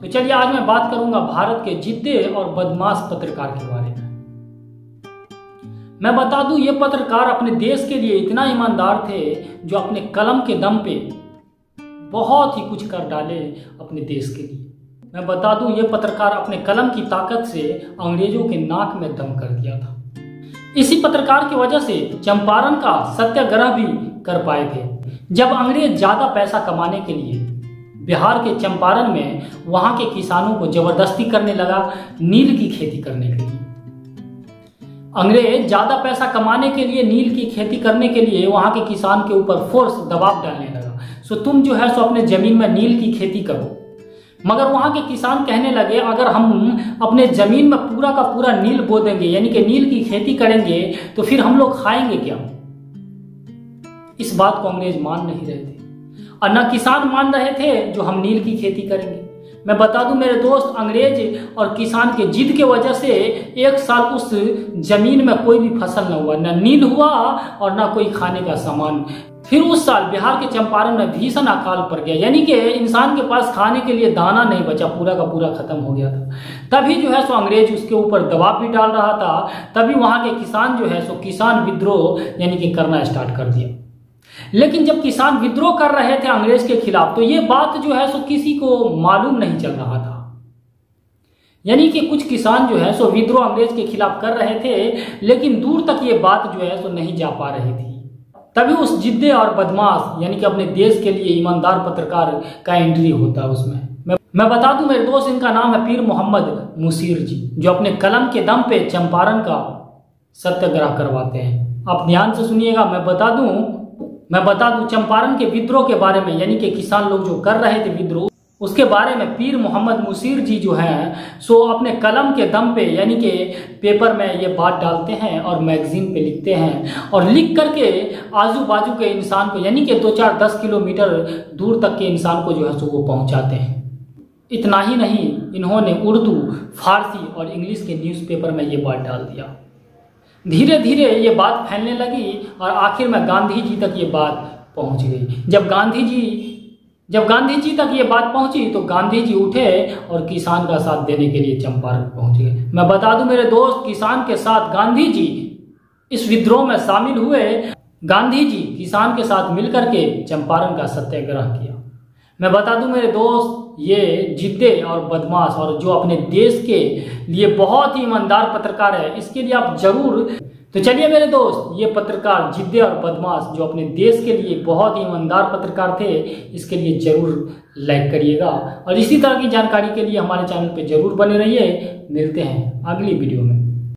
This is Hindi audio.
तो चलिए आज मैं बात करूंगा भारत के जिद्दी और बदमाश पत्रकार के बारे में। मैं बता दूं ये पत्रकार अपने देश के लिए इतना ईमानदार थे जो अपने कलम के दम पे बहुत ही कुछ कर डाले अपने देश के लिए। मैं बता दूं ये पत्रकार अपने कलम की ताकत से अंग्रेजों के नाक में दम कर दिया था। इसी पत्रकार की वजह से चंपारण का सत्याग्रह भी कर पाए थे। जब अंग्रेज ज्यादा पैसा कमाने के लिए बिहार के चंपारण में वहां के किसानों को जबरदस्ती करने लगा नील की खेती करने के लिए। अंग्रेज ज्यादा पैसा कमाने के लिए नील की खेती करने के लिए वहां के किसान के ऊपर फोर्स दबाव डालने लगा। सो तुम जो है सो अपने जमीन में नील की खेती करो। मगर वहां के किसान कहने लगे अगर हम अपने जमीन में पूरा का पूरा नील बो देंगे यानी कि नील की खेती करेंगे तो फिर हम लोग खाएंगे क्या। इस बात को अंग्रेज मान नहीं रहे थे और न किसान मान रहे थे जो हम नील की खेती करेंगे। मैं बता दूं मेरे दोस्त, अंग्रेज और किसान के जिद के वजह से एक साल उस जमीन में कोई भी फसल न हुआ, न नील हुआ और न कोई खाने का सामान। फिर उस साल बिहार के चंपारण में भीषण अकाल पड़ गया, यानी कि इंसान के पास खाने के लिए दाना नहीं बचा, पूरा का पूरा खत्म हो गया था। तभी जो है सो अंग्रेज उसके ऊपर दबाव भी डाल रहा था। तभी वहां के किसान जो है सो किसान विद्रोह यानी कि करना स्टार्ट कर दिया। लेकिन जब किसान विद्रोह कर रहे थे अंग्रेज के खिलाफ तो ये बात जो है सो किसी को मालूम नहीं चल रहा था। यानी कि कुछ किसान जो है सो विद्रोह अंग्रेज के खिलाफ कर रहे थे लेकिन दूर तक ये बात जो है सो नहीं जा पा रही थी। तभी उस जिद्दी और बदमाश यानी कि अपने देश के लिए ईमानदार पत्रकार का एंट्री होता है उसमें। मैं बता दूं मेरे दोस्त, इनका नाम है पीर मोहम्मद मुशीर जी, जो अपने कलम के दम पे चंपारण का सत्याग्रह करवाते हैं। आप ध्यान से सुनिएगा। मैं बता दूं चंपारण के विद्रोह के बारे में, यानी कि किसान लोग जो कर रहे थे विद्रोह, उसके बारे में पीर मोहम्मद मुशीर जी जो हैं सो अपने कलम के दम पे यानी कि पेपर में ये बात डालते हैं और मैगजीन पे लिखते हैं और लिख करके आजू बाजू के इंसान को यानी कि 2-4-10 किलोमीटर दूर तक के इंसान को जो है सो वो पहुंचाते हैं। इतना ही नहीं, इन्होंने उर्दू, फारसी और इंग्लिश के न्यूज़पेपर में ये बात डाल दिया। धीरे धीरे ये बात फैलने लगी और आखिर में गांधी जी तक ये बात पहुंच गई। जब गांधी जी तक ये बात पहुंची तो गांधी जी उठे और किसान का साथ देने के लिए चंपारण पहुंच गए। मैं बता दूं मेरे दोस्त, किसान के साथ गांधी जी इस विद्रोह में शामिल हुए। गांधी जी किसान के साथ मिलकर के चंपारण का सत्याग्रह किया। मैं बता दूं मेरे दोस्त, ये जिद्दी और बदमाश और जो अपने देश के लिए बहुत ही ईमानदार पत्रकार है, इसके लिए आप जरूर। तो चलिए मेरे दोस्त, ये पत्रकार जिद्दी और बदमाश जो अपने देश के लिए बहुत ही ईमानदार पत्रकार थे, इसके लिए जरूर लाइक करिएगा और इसी तरह की जानकारी के लिए हमारे चैनल पे जरूर बने रहिए। मिलते हैं अगली वीडियो में।